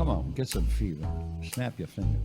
Come on, get some fever. Snap your fingers.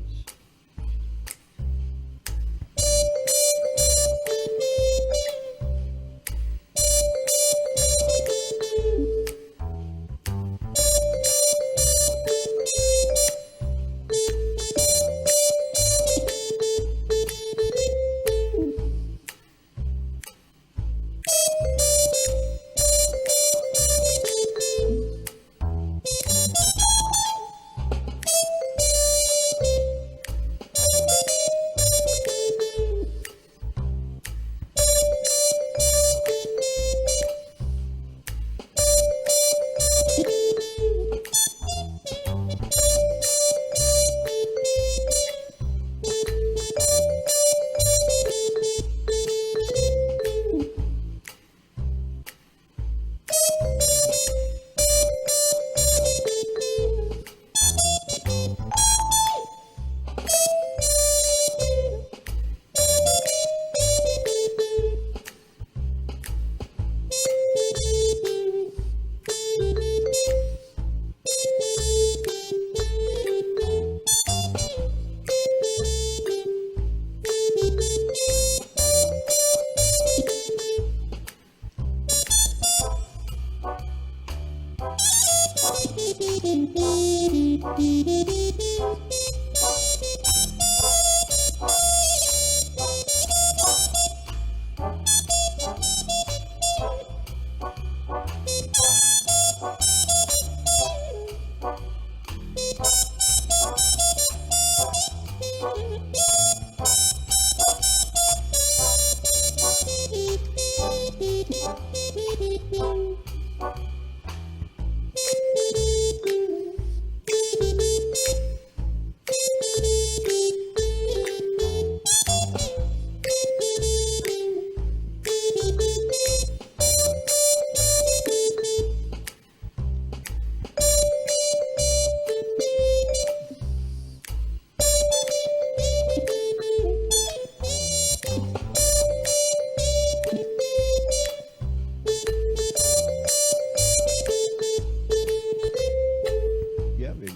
Yeah, baby.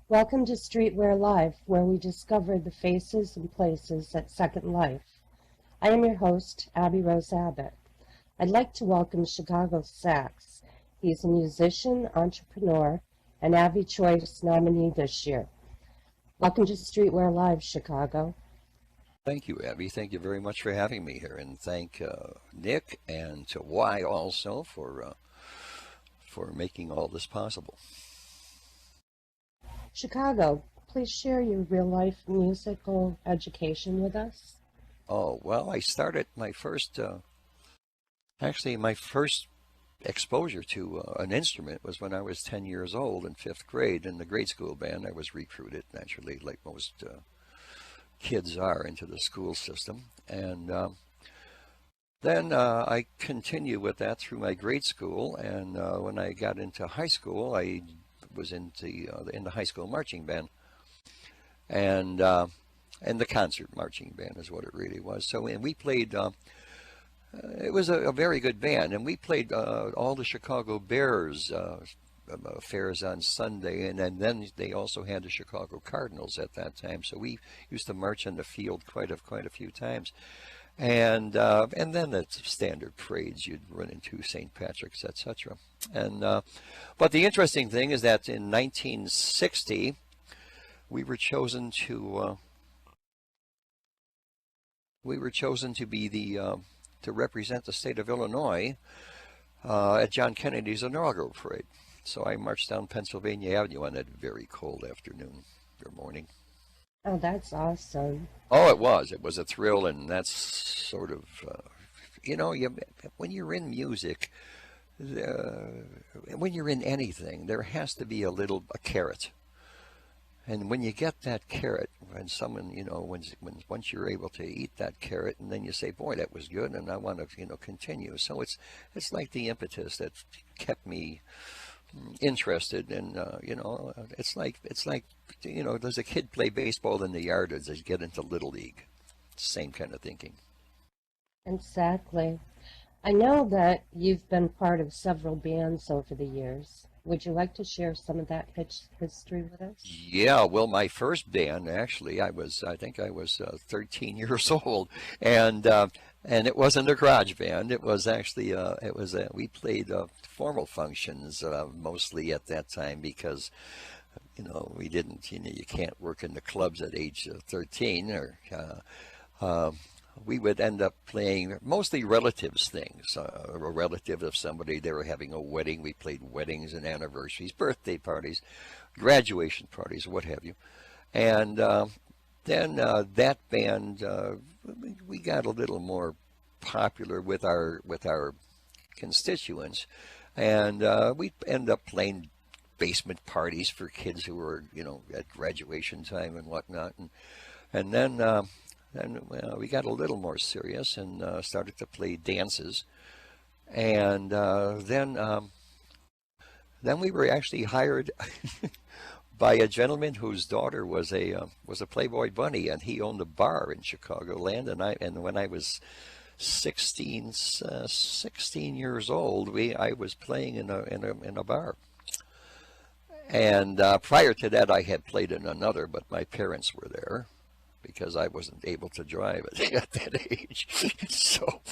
Welcome to Streetwear Live, where we discover the faces and places at Second Life. I am your host, AbbyRose Abbot. I'd like to welcome Chicago Sax. He's a musician, entrepreneur, and Abby Choice nominee this year. Welcome to Streetwear Live, Chicago. Thank you, Abby. Thank you very much for having me here, and thank Nick and to Y also for making all this possible. Chicago, please share your real-life musical education with us. Oh, well, I started my first exposure to an instrument was when I was 10 years old in 5th grade in the grade school band. I was recruited, naturally, like most kids are, into the school system. And then I continued with that through my grade school. And when I got into high school, I was in the high school marching band. And the concert marching band is what it really was. So and we played, it was a very good band, and we played all the Chicago Bears affairs on Sunday, and then they also had the Chicago Cardinals at that time. So we used to march in the field quite a few times. And then the standard parades you'd run into, St. Patrick's, etc. And but the interesting thing is that in 1960, we were chosen to be to represent the state of Illinois at John Kennedy's inaugural parade. So I marched down Pennsylvania Avenue on that very cold afternoon or morning. Oh, that's awesome. Oh, it was. It was a thrill, and that's sort of, when you're in music, when you're in anything, there has to be a carrot. and when you get that carrot, when someone, once you're able to eat that carrot, and then you say, boy, that was good, and I want to, continue. So it's like the impetus that kept me interested, and it's like does a kid play baseball in the yard, or does he get into little league? Same kind of thinking. Exactly. I know that you've been part of several bands over the years. Would you like to share some of that history with us? Yeah, well, my first band, actually, I think I was 13 years old, and it wasn't a garage band. It was actually we played formal functions mostly at that time, because we didn't, you can't work in the clubs at age 13, or we would end up playing mostly relatives things. A relative of somebody, they were having a wedding. We played weddings and anniversaries, birthday parties, graduation parties, what have you. And then that band, we got a little more popular with our constituents, and we end up playing basement parties for kids who were, at graduation time and whatnot. And then we got a little more serious and started to play dances, and then we were actually hired by a gentleman whose daughter was a Playboy bunny, and he owned a bar in Chicagoland. And when I was 16 years old, I was playing in a bar. And prior to that, I had played in another, but my parents were there, because I wasn't able to drive at that age. So,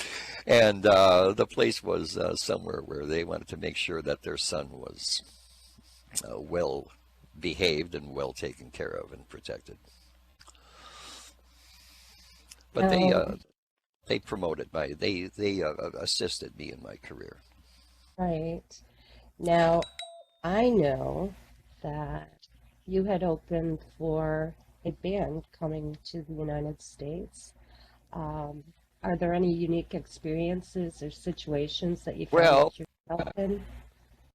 and the place was somewhere where they wanted to make sure that their son was well behaved and well taken care of and protected. But they promoted they assisted me in my career. Right. Now, I know that you had opened for a band coming to the United States. Are there any unique experiences or situations that you found yourself in?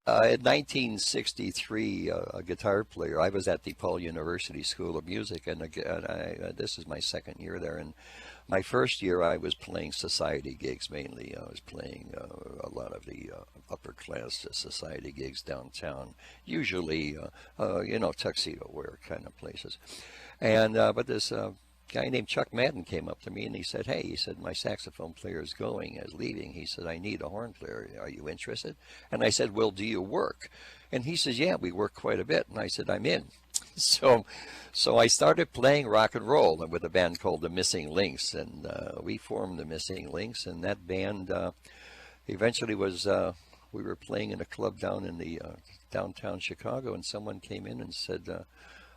In 1963, a guitar player, I was at DePaul University School of Music, and this is my second year there. And my first year, I was playing society gigs mainly. I was playing a lot of the upper class society gigs downtown, usually, tuxedo wear kind of places. And but this guy named Chuck Madden came up to me, and he said, "Hey," he said, "my saxophone player is leaving. He said, I need a horn player. Are you interested?" And I said, "Well, do you work?" And he says, "Yeah, we work quite a bit." And I said, "I'm in." So I started playing rock and roll with a band called the Missing Links, and we formed the Missing Links, and that band eventually was. We were playing in a club down in the downtown Chicago, and someone came in and said,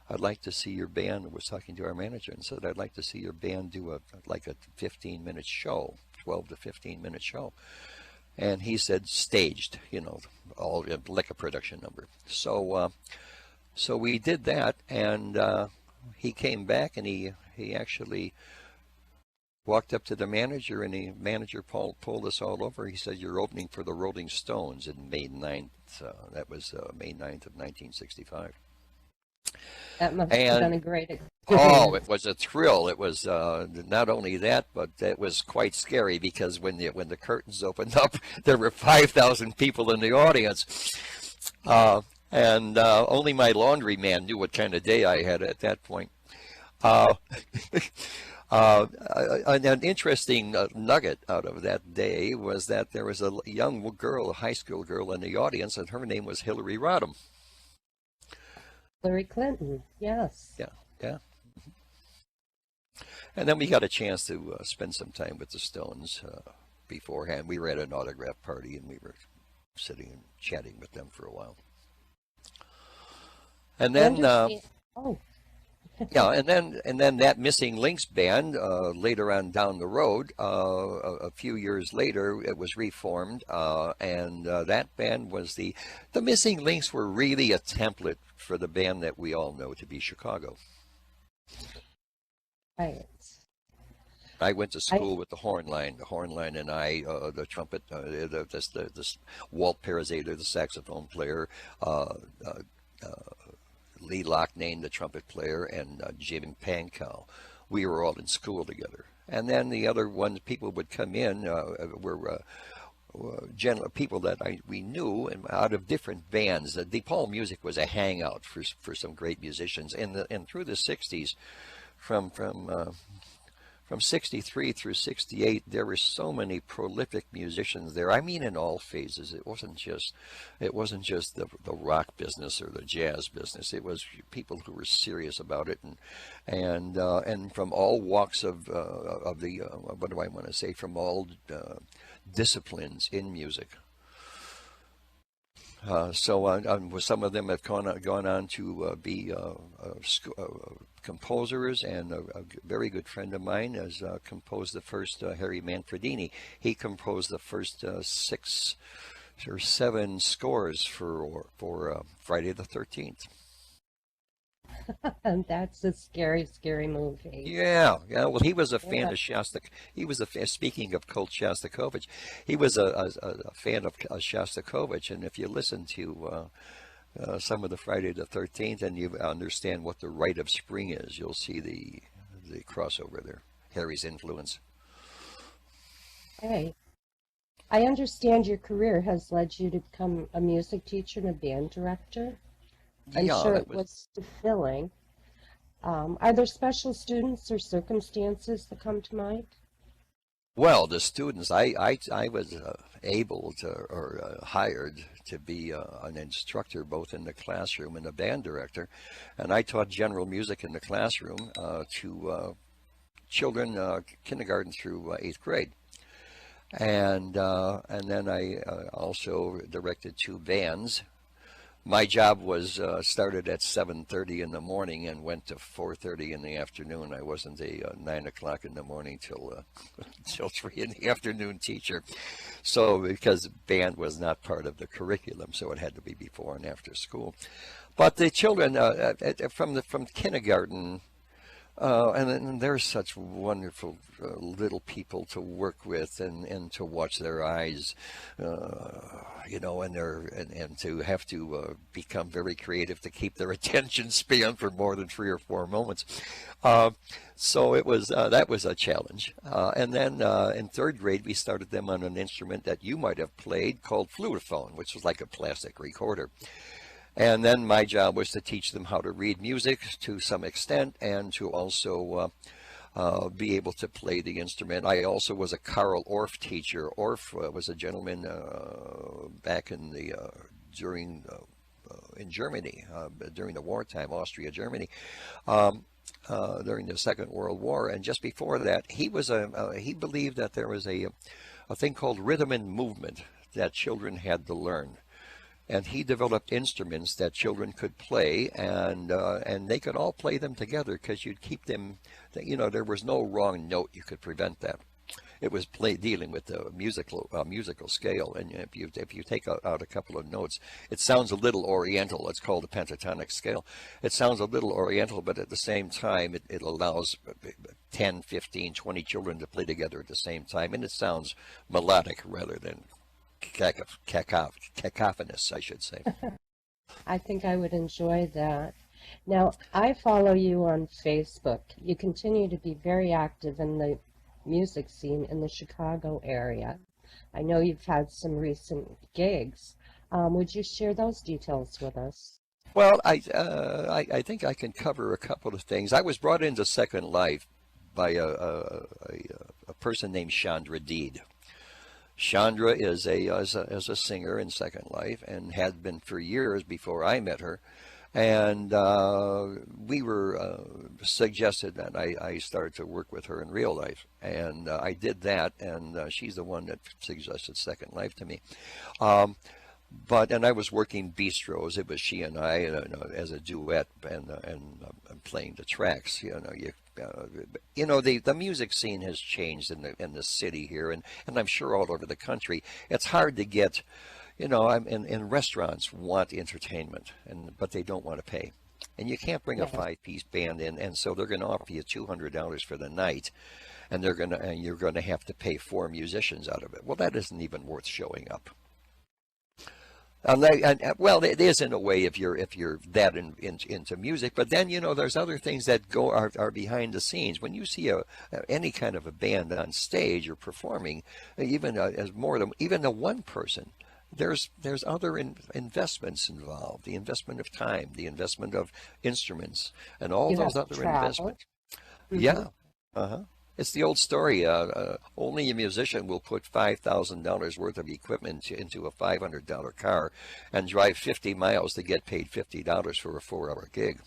"I'd like to see your band." I was talking to our manager and said, "I'd like to see your band do a 15-minute show, 12 to 15-minute show." And he said, "Staged, all like a production number." So we did that, and he came back, and he actually walked up to the manager, and the manager pulled us all over. He said, "You're opening for the Rolling Stones in May 9th. That was May 9th of 1965. That must have been a great experience. Oh, it was a thrill. It was not only that, but it was quite scary, because when the curtains opened up, there were 5,000 people in the audience. And only my laundry man knew what kind of day I had at that point. An interesting nugget out of that day was that there was a young girl, a high school girl in the audience, and her name was Hillary Rodham. Hillary Clinton, yes. Yeah. And then we got a chance to spend some time with the Stones beforehand. We were at an autograph party, and we were sitting and chatting with them for a while. And then, yeah, and then that Missing Links band later on down the road, a few years later, it was reformed, and that band was the Missing Links were really a template for the band that we all know to be Chicago. Right. I went to school with the horn line and I, the trumpet, this Walt Parazator, the saxophone player, Lee Loughnane, the trumpet player, and Jim Pankow. We were all in school together. And then the other ones, people would come in, were general people that we knew, and out of different bands. DePaul music was a hangout for some great musicians. And through the 60s, from 63 through 68, there were so many prolific musicians there. I mean, in all phases. It wasn't just the rock business or the jazz business. It was people who were serious about it, and from all walks of the what do I want to say? From all disciplines in music. So some of them have gone on to be composers, and a very good friend of mine has composed the first, Harry Manfredini. He composed the first 6 or 7 scores for Friday the 13th. And that's a scary, scary movie. Yeah. Well, he was a fan of Shostak. He was speaking of Colt Shostakovich, he was a fan of Shostakovich, and if you listen to some of the Friday the 13th, and you understand what the Rite of Spring is, you'll see the crossover there. Harry's influence. Hey, I understand your career has led you to become a music teacher and a band director. I'm sure it was fulfilling. Are there special students or circumstances that come to mind? Well, the students, I was able to, or hired to be an instructor both in the classroom and a band director, and I taught general music in the classroom to children kindergarten through 8th grade, and then I also directed 2 bands. My job was started at 7:30 in the morning and went to 4:30 in the afternoon. I wasn't a 9 o'clock in the morning till 3 in the afternoon teacher. So because band was not part of the curriculum, so it had to be before and after school. But the children from kindergarten, and they're such wonderful little people to work with, and to watch their eyes, you know, and to have to become very creative to keep their attention span for more than 3 or 4 moments. So it was that was a challenge. And then in 3rd grade, we started them on an instrument that you might have played called flutophone, which was like a plastic recorder. And then my job was to teach them how to read music to some extent, and to also be able to play the instrument. I also was a Karl Orff teacher. Orff was a gentleman back in the in Germany during the wartime, Austria, Germany, during the Second World War, and just before that, he believed that there was a thing called rhythm and movement that children had to learn. And he developed instruments that children could play, and they could all play them together, because you'd keep them, you know, there was no wrong note. You could prevent that. It was dealing with the musical scale, and if you take out a couple of notes, it sounds a little oriental. It's called a pentatonic scale. It sounds a little oriental, but at the same time, it allows 10, 15, 20 children to play together at the same time, and it sounds melodic rather than cacophonous, I should say. I think I would enjoy that. Now, I follow you on Facebook. You continue to be very active in the music scene in the Chicago area. I know you've had some recent gigs. Would you share those details with us? Well, I think I can cover a couple of things. I was brought into Second Life by a person named Chandra Deed. Chandra is a singer in Second Life, and had been for years before I met her, and we were suggested that I started to work with her in real life, and I did that, and she's the one that suggested Second Life to me. And I was working bistros. It was she and I as a duet, and playing the tracks. You know, the music scene has changed in the city here, and I'm sure all over the country. It's hard to get, you know, in restaurants want entertainment, but they don't want to pay, and you can't bring a 5-piece band in, and so they're going to offer you $200 for the night, and you're going to have to pay 4 musicians out of it. Well, that isn't even worth showing up. Well, it is in a way if you're that into music, but then there's other things that are behind the scenes. When you see any kind of a band on stage or performing, even as more than even a one person, there's other investments involved, the investment of time, the investment of instruments, and all You have those to other travel. investments. Hmm. Yeah. Uh-huh. It's the old story. Only a musician will put $5,000 worth of equipment into a $500 car and drive 50 miles to get paid $50 for a 4-hour gig.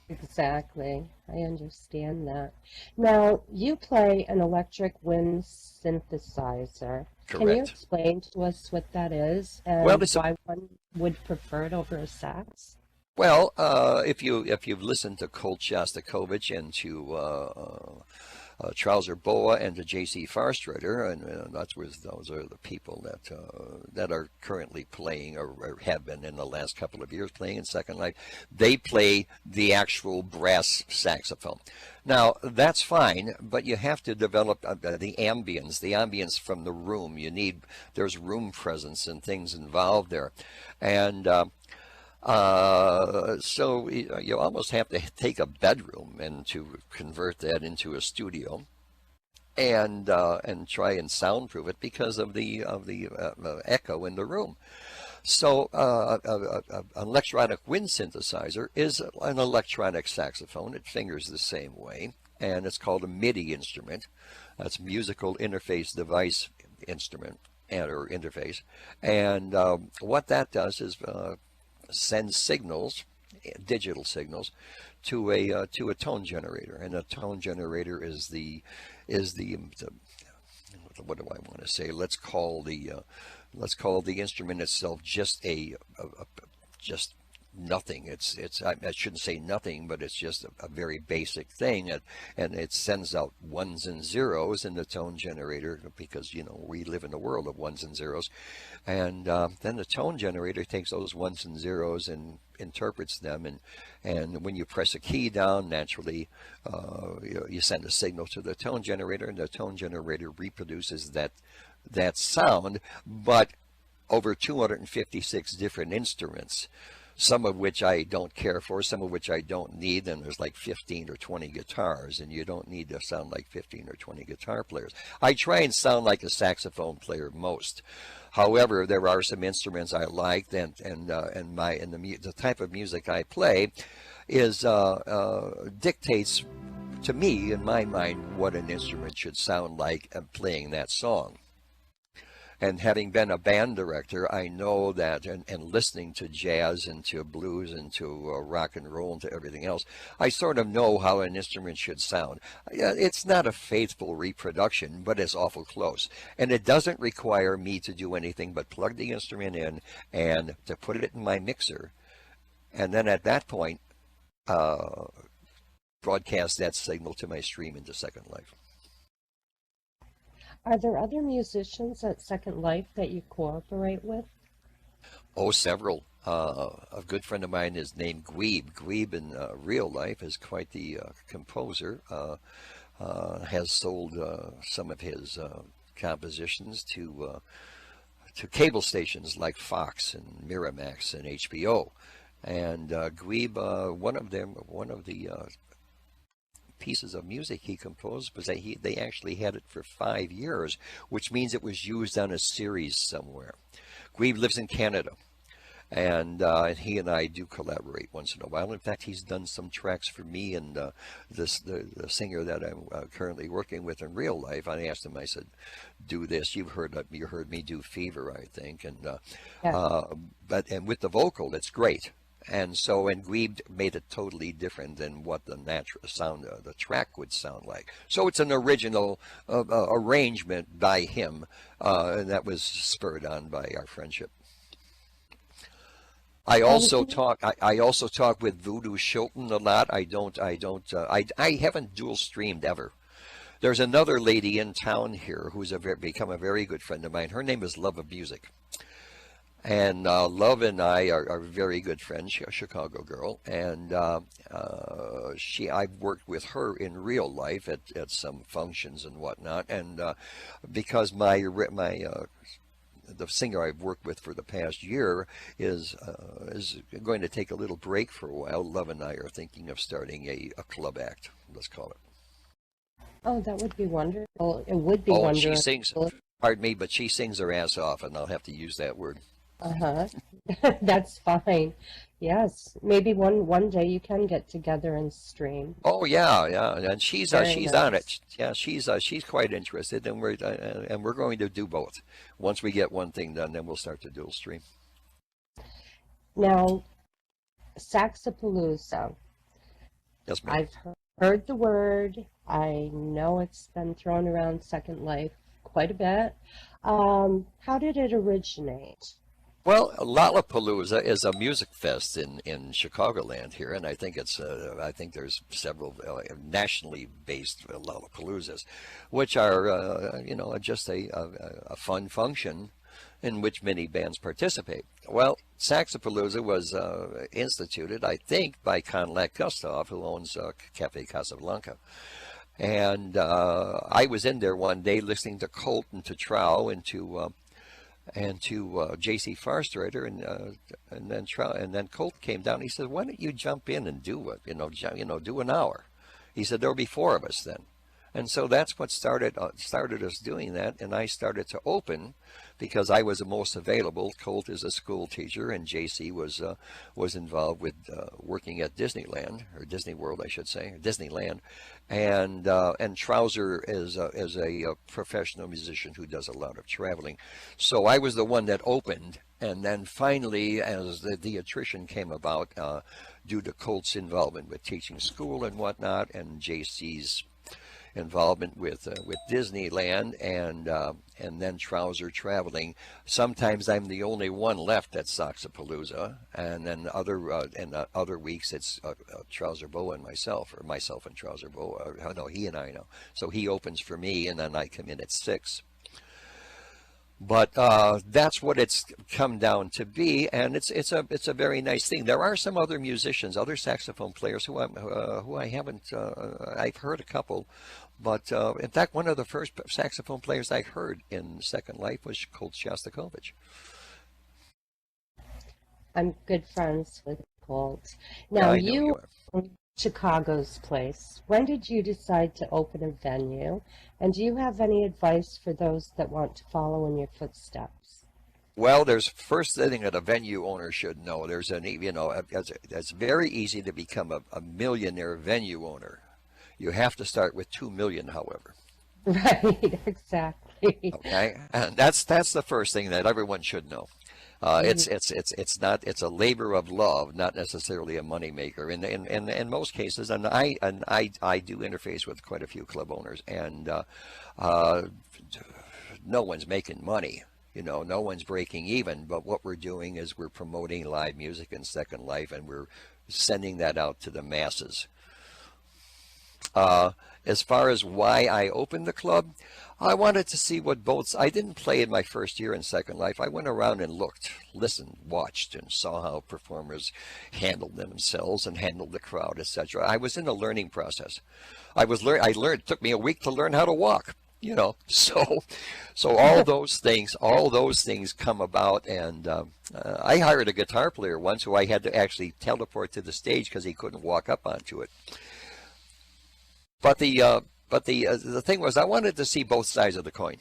Exactly. I understand that. Now, you play an electric wind synthesizer. Can you Correct. explain to us what that is Well, and it's a why one would prefer it over a sax? well, if you've listened to Colt Shostakovich and to Trouser Boa and to J.C. Farstrider, and those are the people that are currently playing or have been in the last couple of years playing in Second Life. They play the actual brass saxophone. Now that's fine, but you have to develop the ambience from the room. There's room presence and things involved there, and so you almost have to take a bedroom and to convert that into a studio and try and soundproof it because of the echo in the room. So an electronic wind synthesizer is an electronic saxophone. It fingers the same way, and it's called a MIDI instrument. That's musical interface device instrument or interface, and what that does is sends signals, digital signals, to a tone generator, and a tone generator is the what do I want to say? Let's call the instrument itself just just nothing. I shouldn't say nothing, but it's just a very basic thing, and it sends out ones and zeros in the tone generator because we live in a world of ones and zeros, and then the tone generator takes those ones and zeros and interprets them, and when you press a key down, naturally you send a signal to the tone generator, and the tone generator reproduces that sound, but over 256 different instruments, some of which I don't care for, some of which I don't need. And there's like 15 or 20 guitars, and you don't need to sound like 15 or 20 guitar players. I try and sound like a saxophone player most. However, there are some instruments I like, and the type of music I play is dictates to me, in my mind, what an instrument should sound like playing that song. And having been a band director, I know that, and listening to jazz and to blues and to rock and roll and to everything else, I sort of know how an instrument should sound. It's not a faithful reproduction, but it's awful close. And it doesn't require me to do anything but plug the instrument in and to put it in my mixer. And then at that point, broadcast that signal to my stream into Second Life. Are there other musicians at Second Life that you cooperate with? Oh, several. A good friend of mine is named Gweeb. Gweeb in real life is quite the composer. Has sold some of his compositions to cable stations like Fox and Miramax and HBO. And Gweeb, one of the pieces of music he composed was that they actually had it for 5 years, which means it was used on a series somewhere. Gweeb lives in Canada, and he and I do collaborate once in a while. In fact, he's done some tracks for me and the singer that I'm currently working with in real life. I asked him, I said, do this. You heard me do Fever, I think, and Yes. but with the vocal, it's great. And Gweeb made it totally different than what the natural sound of the track would sound like. So it's an original arrangement by him, and that was spurred on by our friendship. I also talk. I also talk with Voodoo Shilton a lot. I haven't dual streamed ever. There's another lady in town here who's become a very good friend of mine. Her name is Love of Music. And Love and I are very good friends. She's a Chicago girl, and I've worked with her in real life at some functions and whatnot. And because my the singer I've worked with for the past year is going to take a little break for a while. Love and I are thinking of starting a club act, let's call it. Oh, that would be wonderful. It would be Oh, and she wonderful. sings, pardon me, but she sings her ass off, and I'll have to use that word. Uh-huh. That's fine. Yes. Maybe one day you can get together and stream. Oh yeah, yeah, and she's Very on nice. it. Yeah, she's quite interested, and we're going to do both. Once we get one thing done, then we'll start the dual stream. Now, Saxapalooza. Yes, ma'am. I've heard the word. I know it's been thrown around Second Life quite a bit. How did it originate? Well, Lollapalooza is a music fest in Chicagoland here, and I think I think there's several nationally based Lollapaloozas, which are just a fun function in which many bands participate. Well, Saxapalooza was instituted, I think, by Conlac Gustav, who owns Cafe Casablanca. And I was in there one day listening to Colt and to Trow and to J.C. Farstrader, and then Colt came down. He said, "Why don't you jump in and do it? Do an hour." He said, "There'll be four of us then." And so that's what started us doing that, and I started to open because I was the most available. Colt is a school teacher, and JC was involved with working at Disneyland, or Disney World, I should say, Disneyland, and Trouser is a professional musician who does a lot of traveling. So I was the one that opened, and then finally, as the attrition came about due to Colt's involvement with teaching school and whatnot, and JC's involvement with Disneyland, and then Trouser traveling. Sometimes I'm the only one left at Saxapalooza, and then other weeks it's Trouser Bo and myself, or myself and Trouser Bo. No, he and I know. So he opens for me, and then I come in at 6. But that's what it's come down to be, and it's a very nice thing. There are some other musicians, other saxophone players who I haven't. I've heard a couple, but in fact, one of the first saxophone players I heard in Second Life was Colt Shostakovich. I'm good friends with Colt. Yeah, Now, I know you you are. own Chicago's place. When did you decide to open a venue? And do you have any advice for those that want to follow in your footsteps? Well, there's first thing that a venue owner should know. It's very easy to become a millionaire venue owner. You have to start with 2 million, however. Right, exactly. Okay, and that's the first thing that everyone should know. It's a labor of love, not necessarily a moneymaker. In most cases, and I do interface with quite a few club owners, and no one's making money. No one's breaking even. But what we're doing is we're promoting live music in Second Life, and we're sending that out to the masses. As far as why I opened the club, I wanted to see what boats. I didn't play in my first year in Second Life. I went around and looked, listened, watched, and saw how performers handled themselves and handled the crowd, etc. I was in a learning process. I learned. It took me a week to learn how to walk. So all those things come about, and I hired a guitar player once who I had to actually teleport to the stage because he couldn't walk up onto it. But the thing was, I wanted to see both sides of the coin.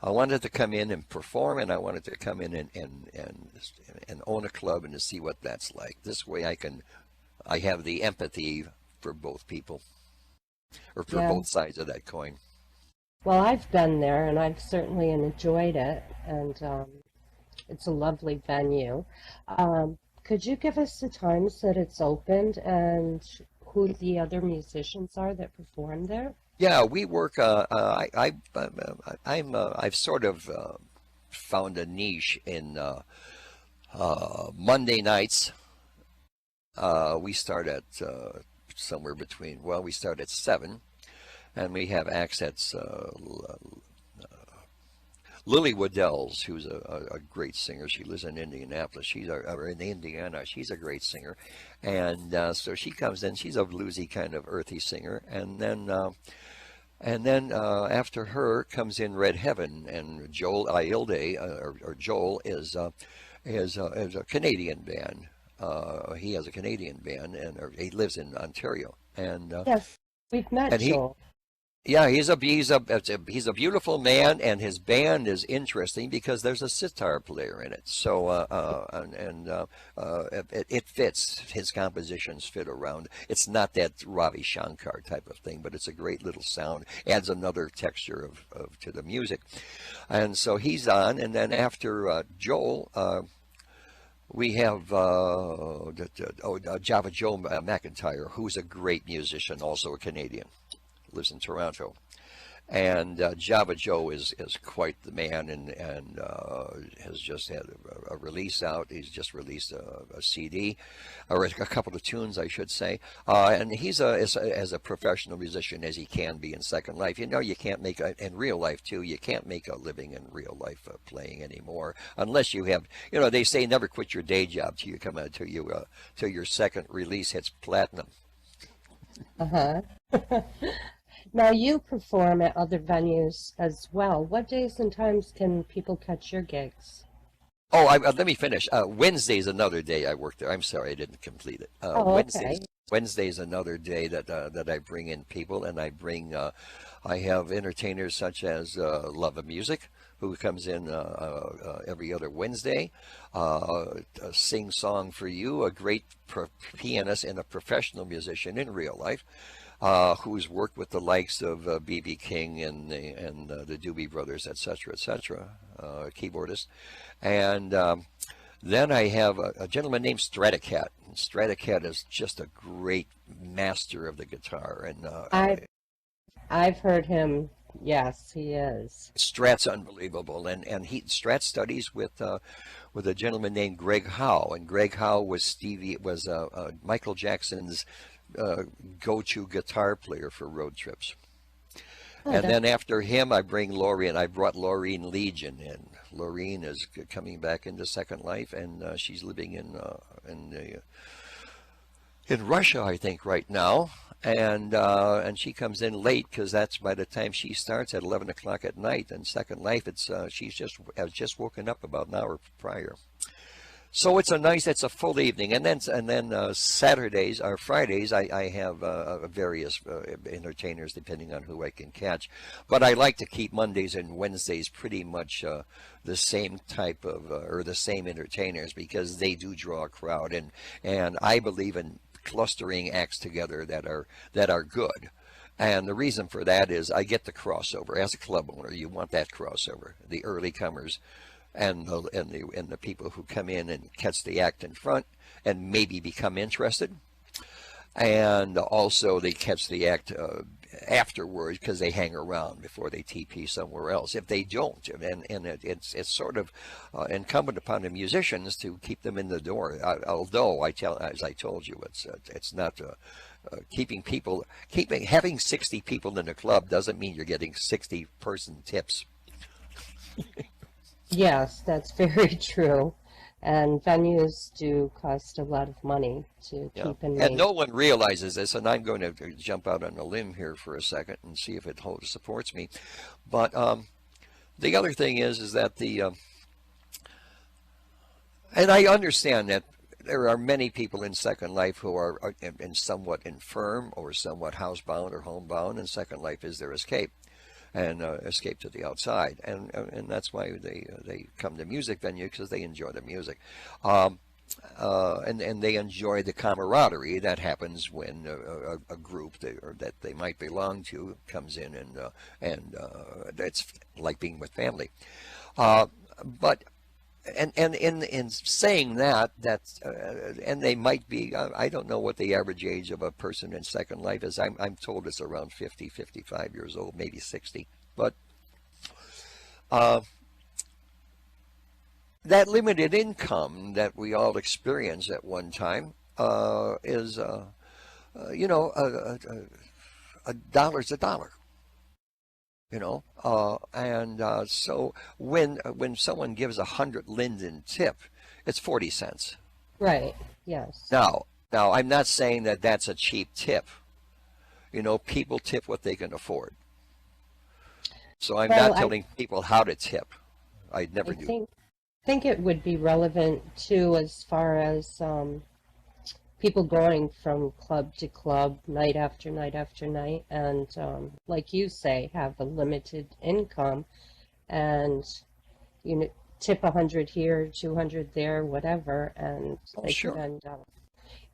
I wanted to come in and perform, and I wanted to come in and own a club and to see what that's like. This way I have the empathy for both people, or for Yeah. both sides of that coin. Well, I've been there, and I've certainly enjoyed it, and it's a lovely venue. Could you give us the times that it's opened and who the other musicians are that perform there? Yeah, we work. I've sort of found a niche in Monday nights. We start at somewhere between. Well, we start at 7, and we have acts at Lily Waddell's, who's a great singer. She lives in Indianapolis. Or in Indiana. She's a great singer, and so she comes in. She's a bluesy kind of earthy singer, and then And then after her comes in Red Heaven, and Joel Ailde, or Joel, is a Canadian band. He has a Canadian band, and he lives in Ontario. Yes, we've met And he, Joel. yeah, he's a beautiful man, and his band is interesting because there's a sitar player in it. So it fits. His compositions fit around. It's not that Ravi Shankar type of thing, but it's a great little sound. Adds another texture to the music, and so he's on. And then after Joel. We have Java Joe McIntyre, who's a great musician, also a Canadian, lives in Toronto. And Java Joe is quite the man, and has just had a release out. He's just released a CD, or a couple of tunes, I should say. And he's as a professional musician as he can be in Second Life. You know, you can't make in real life too. You can't make a living in real life playing anymore unless you have. You know, they say never quit your day job till you come out till your second release hits platinum. Uh-huh. Now you perform at other venues as well. What days and times can people catch your gigs? Oh, let me finish. Wednesday's another day I work there. I'm sorry I didn't complete it. Okay. Wednesday's another day that I bring in people, and I have entertainers such as Love of Music, who comes in every other Wednesday. Sing Song for You, a great pianist and a professional musician in real life. Who's worked with the likes of B.B. King and the Doobie Brothers, etc., etc., keyboardist. And then I have a gentleman named Stratocat. Stratocat is just a great master of the guitar. And I've heard him. Yes, he is. Strat's unbelievable. And Strat studies with a gentleman named Greg Howe. And Greg Howe was Michael Jackson's go-to guitar player for road trips. Oh, And then after him, I bring Laureen. I brought Laureen Legion in. Laureen is coming back into Second Life, and she's living in Russia, I think, right now. And she comes in late because that's by the time she starts at 11 o'clock at night. And Second Life, she's has just woken up about an hour prior. So it's a full evening, and then Saturdays or Fridays I have various entertainers depending on who I can catch, but I like to keep Mondays and Wednesdays pretty much the same type of or the same entertainers because they do draw a crowd, and I believe in clustering acts together that are good. And the reason for that is I get the crossover. As a club owner, you want that crossover, the early comers and the people who come in and catch the act in front and maybe become interested, and also they catch the act afterwards because they hang around before they TP somewhere else. If they don't, and it's sort of incumbent upon the musicians to keep them in the door. Although as I told you, it's not. Having 60 people in a club doesn't mean you're getting 60-person tips. Yes, that's very true. And venues do cost a lot of money to keep in And maintain. no one realizes this, and I'm going to jump out on a limb here for a second and see if it supports me. But the other thing is that and I understand that there are many people in Second Life who are somewhat infirm or somewhat housebound or homebound, and Second Life is their escape. And escape to the outside, and that's why they come to music venue because they enjoy the music, and they enjoy the camaraderie that happens when a group that they might belong to comes in, and that's like being with family. But and in saying that and they might be, I don't know what the average age of a person in Second Life is. I'm told it's around 50, 55 years old, maybe 60. But that limited income that we all experience at one time is, you know, a dollar's a dollar. You know, so when someone gives 100 linden tip, it's 40 cents. Right, yes. Now I'm not saying that that's a cheap tip. You know, people tip what they can afford. So I'm Well, not I telling people how to tip. I never I do. think it would be relevant too, as far as people going from club to club, night after night after night, and like you say, have a limited income, and you know, tip 100 here, 200 there, whatever, and Oh, they could sure, end up,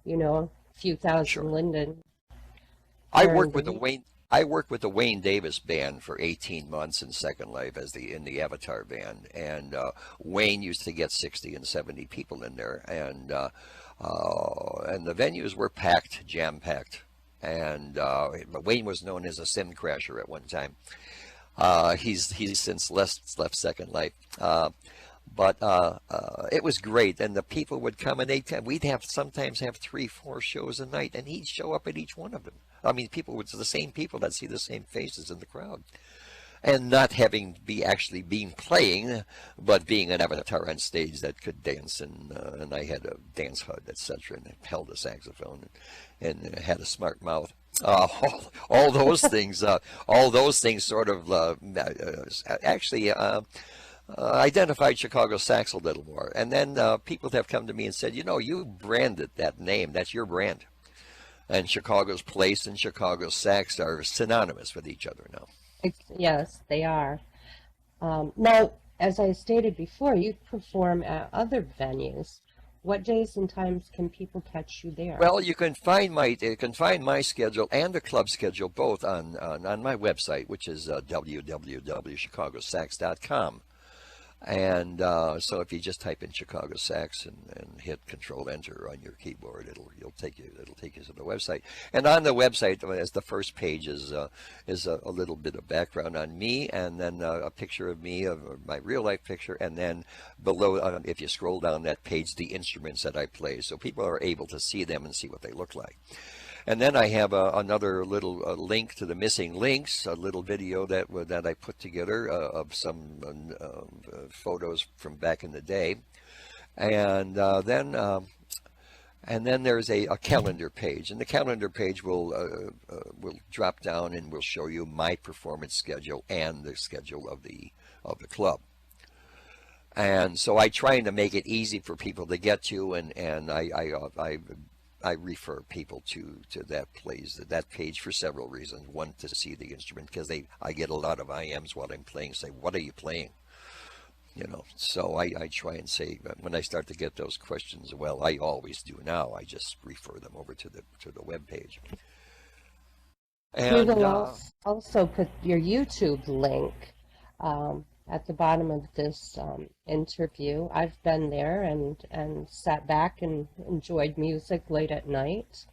a few sure. thousand linden I during worked the with the week. Wayne. I worked with the Wayne Davis band for 18 months in Second Life as in the Avatar band, and Wayne used to get 60 and 70 people in there, and the venues were packed, jam packed, and Wayne was known as a sim crasher at one time. He's since left Second Life. But it was great, and the people would come, and we'd sometimes have 3, 4 shows a night, and he'd show up at each one of them. I mean, people it's the same people that see the same faces in the crowd, and not having actually being playing, but being an avatar on stage that could dance, and I had a dance HUD, etc., and held a saxophone, and had a smart mouth. All those things, all those things sort of actually. Identified Chicago Sax a little more. And then people have come to me and said, you branded that name. That's your brand. And Chicago's Place and Chicago Sax are synonymous with each other now. Yes, they are. Now, as I stated before, you perform at other venues. What days and times can people catch you there? Well, you can find my schedule and the club schedule both on my website, which is www.chicagosax.com. And so if you just type in Chicago Sax and hit Control Enter on your keyboard, it'll take you to the website. And on the website, as the first page is a little bit of background on me, and then a picture of me, of my real life picture, and then below, if you scroll down that page, the instruments that I play, so people are able to see them and see what they look like. And then I have another little link to the missing links, a little video that I put together of some photos from back in the day, and then there's a calendar page, and the calendar page will drop down and will show you my performance schedule and the schedule of the club. And so I trying to make it easy for people to get to, and I refer people to that page for several reasons. One, to see the instrument, because I get a lot of IMs while I'm playing say, what are you playing? So I try and say, when I start to get those questions, well, I always do now, I just refer them over to the web page. We And will also put your YouTube link at the bottom of this interview. I've been there and sat back and enjoyed music late at night.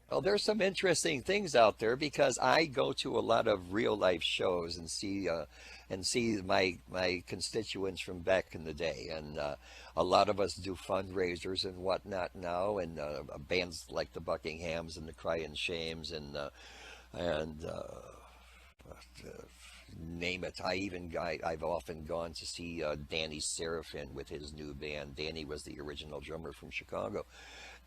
well, there's some interesting things out there, because I go to a lot of real life shows and see my constituents from back in the day, and a lot of us do fundraisers and whatnot now, and bands like the Buckinghams and the Crying Shames and name it. I've often gone to see Danny Seraphin with his new band. Danny was the original drummer from Chicago,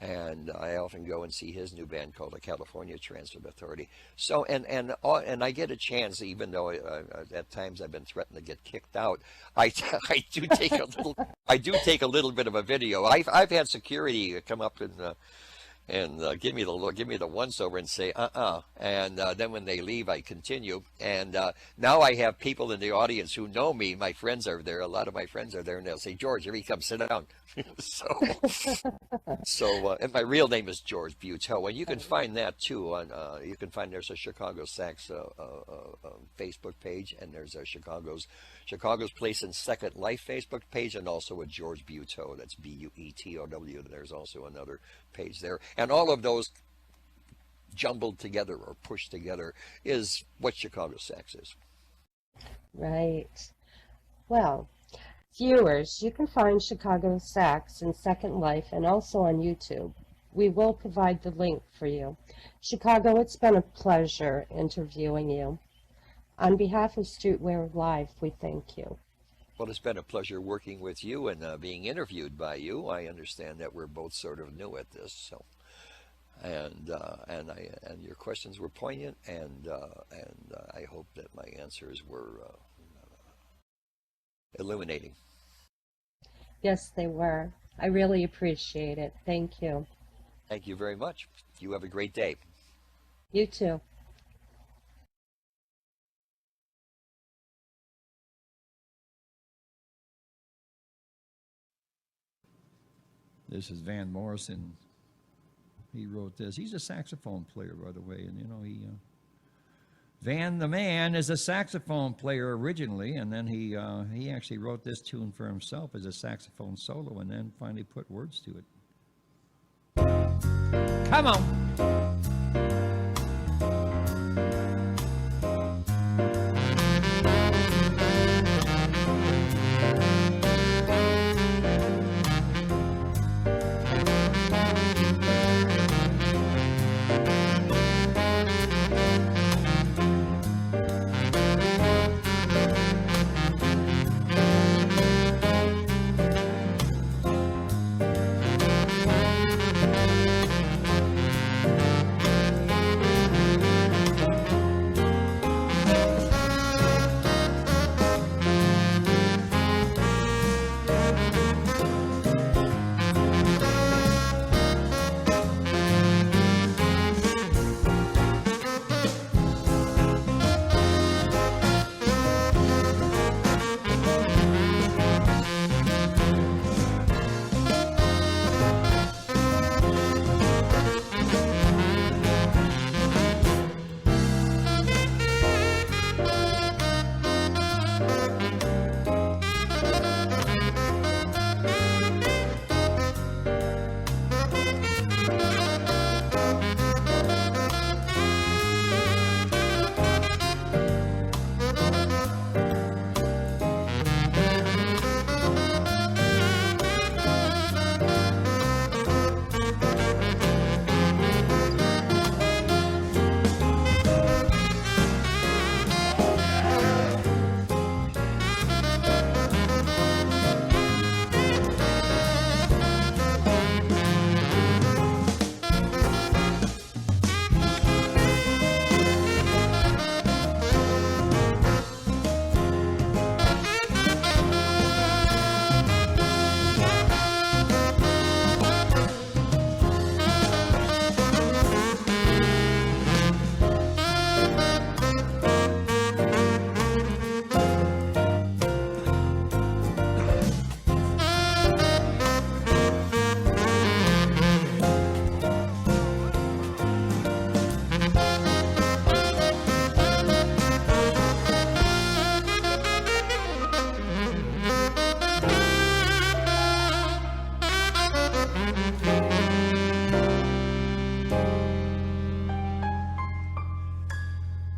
and I often go and see his new band called the California Transit Authority. So and I get a chance, even though at times I've been threatened to get kicked out. I do take a little bit of a video. I've had security come up and give me the once over and say and then when they leave, I continue, and now I have people in the audience who know me. My friends are there, a lot of my friends are there, and they'll say, George, here he comes, sit down. so and my real name is George Buteau, and you can find that too on there's a Chicago Sax Facebook page, and there's a Chicago's Place and Second Life Facebook page, and also a George Buteau, that's Buetow. There's also another page there, and all of those jumbled together or pushed together is what Chicago Sax is. Right. Well, viewers, you can find Chicago Sax and Second Life and also on YouTube. We will provide the link for you. Chicago, it's been a pleasure interviewing you. On behalf of Streetwear Live, we thank you. Well, it's been a pleasure working with you and being interviewed by you. I understand that we're both sort of new at this, so and your questions were poignant, and I hope that my answers were illuminating. Yes, they were. I really appreciate it. Thank you. Thank you very much. You have a great day. You too. This is Van Morrison. He wrote this. He's a saxophone player, by the way, and you know Van the man is a saxophone player originally, and then he actually wrote this tune for himself as a saxophone solo, and then finally put words to it. Come on.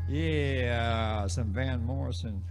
Yeah, some Van Morrison.